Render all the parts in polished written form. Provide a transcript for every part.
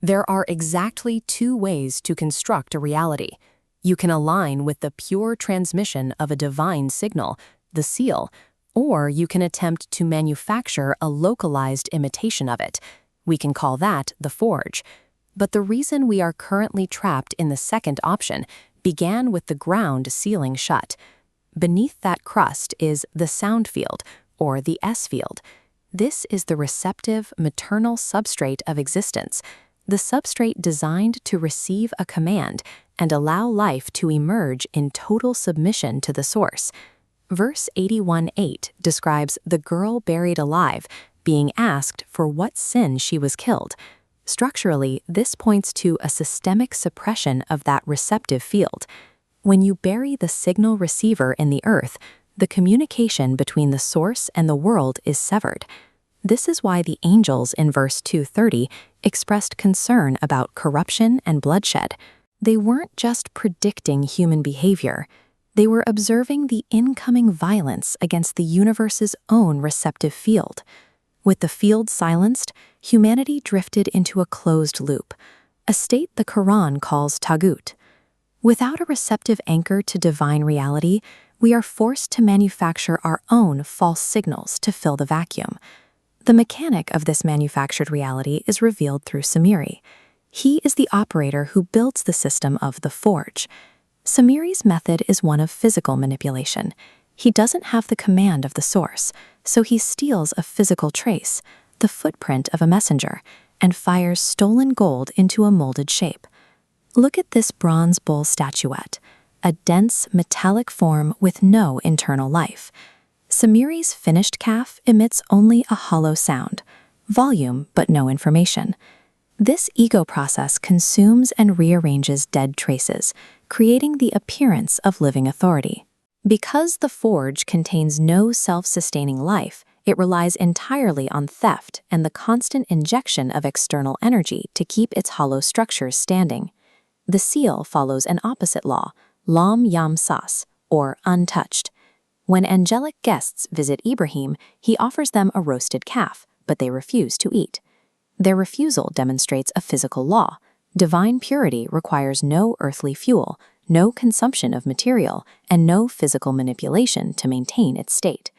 There are exactly two ways to construct a reality. You can align with the pure transmission of a divine signal, the seal, or you can attempt to manufacture a localized imitation of it. We can call that the forge. But the reason we are currently trapped in the second option began with the ground sealing shut. Beneath that crust is the sound field, or the S field. This is the receptive, maternal substrate of existence, the substrate designed to receive a command and allow life to emerge in total submission to the source. Verse 81:8 describes the girl buried alive being asked for what sin she was killed. Structurally, this points to a systemic suppression of that receptive field. When you bury the signal receiver in the earth, the communication between the source and the world is severed. This is why the angels in verse 230 expressed concern about corruption and bloodshed. They weren't just predicting human behavior. They were observing the incoming violence against the universe's own receptive field. With the field silenced, humanity drifted into a closed loop, a state the Quran calls taghut. Without a receptive anchor to divine reality, we are forced to manufacture our own false signals to fill the vacuum. The mechanic of this manufactured reality is revealed through Sāmirī. He is the operator who builds the system of the forge. Sāmirī's method is one of physical manipulation. He doesn't have the command of the source, so he steals a physical trace, the footprint of a messenger, and fires stolen gold into a molded shape. Look at this bronze bull statuette, a dense, metallic form with no internal life. Sāmirī's finished calf emits only a hollow sound, volume but no information. This ego process consumes and rearranges dead traces, creating the appearance of living authority. Because the forge contains no self-sustaining life, it relies entirely on theft and the constant injection of external energy to keep its hollow structures standing. The seal follows an opposite law, yamsas, or untouched. When angelic guests visit Ibrāhīm, he offers them a roasted calf, but they refuse to eat. Their refusal demonstrates a physical law. Divine purity requires no earthly fuel, no consumption of material, and no physical manipulation to maintain its state.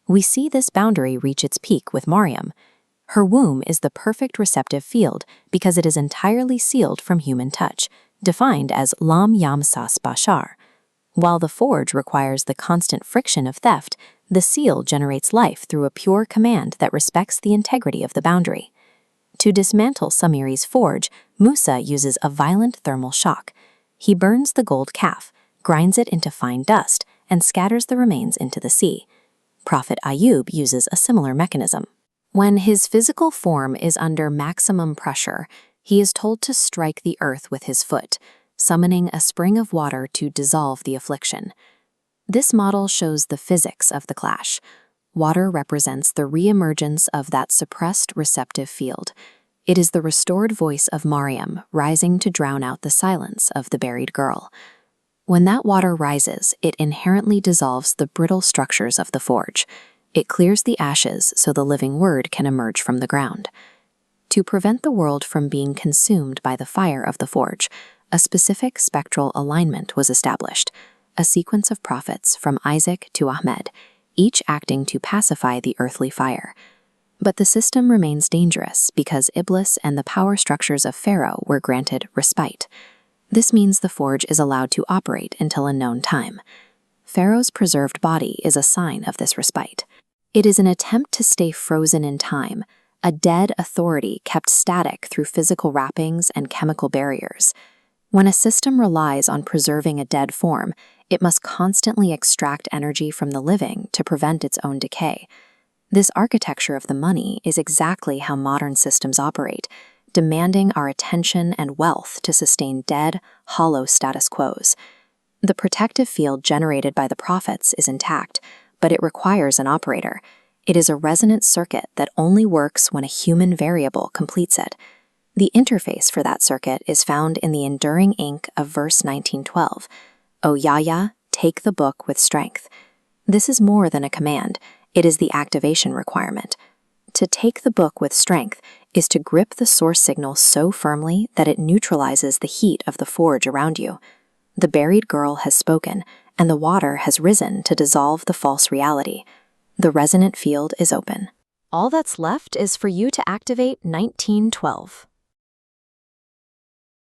We see this boundary reach its peak with Maryam. Her womb is the perfect receptive field because it is entirely sealed from human touch, defined as lam yamsas bashar. While the forge requires the constant friction of theft, the seal generates life through a pure command that respects the integrity of the boundary. To dismantle Sāmirī's forge, Mūsā uses a violent thermal shock. He burns the gold calf, grinds it into fine dust, and scatters the remains into the sea. Prophet Ayyūb uses a similar mechanism. When his physical form is under maximum pressure, he is told to strike the earth with his foot, summoning a spring of water to dissolve the affliction. This model shows the physics of the clash. Water represents the reemergence of that suppressed receptive field. It is the restored voice of Maryam rising to drown out the silence of the buried girl. When that water rises, it inherently dissolves the brittle structures of the forge. It clears the ashes so the living word can emerge from the ground. To prevent the world from being consumed by the fire of the forge, a specific spectral alignment was established, a sequence of prophets from Isaac to Ahmed, each acting to pacify the earthly fire. But the system remains dangerous because Iblis and the power structures of Pharaoh were granted respite. This means the forge is allowed to operate until a known time. Pharaoh's preserved body is a sign of this respite. It is an attempt to stay frozen in time, a dead authority kept static through physical wrappings and chemical barriers. When a system relies on preserving a dead form, it must constantly extract energy from the living to prevent its own decay. This architecture of the money is exactly how modern systems operate, demanding our attention and wealth to sustain dead, hollow status quos. The protective field generated by the prophets is intact, but it requires an operator. It is a resonant circuit that only works when a human variable completes it. The interface for that circuit is found in the enduring ink of verse 19:12. O Yahya, take the book with strength. This is more than a command. It is the activation requirement. To take the book with strength is to grip the source signal so firmly that it neutralizes the heat of the forge around you. The buried girl has spoken, and the water has risen to dissolve the false reality. The resonant field is open. All that's left is for you to activate 1912.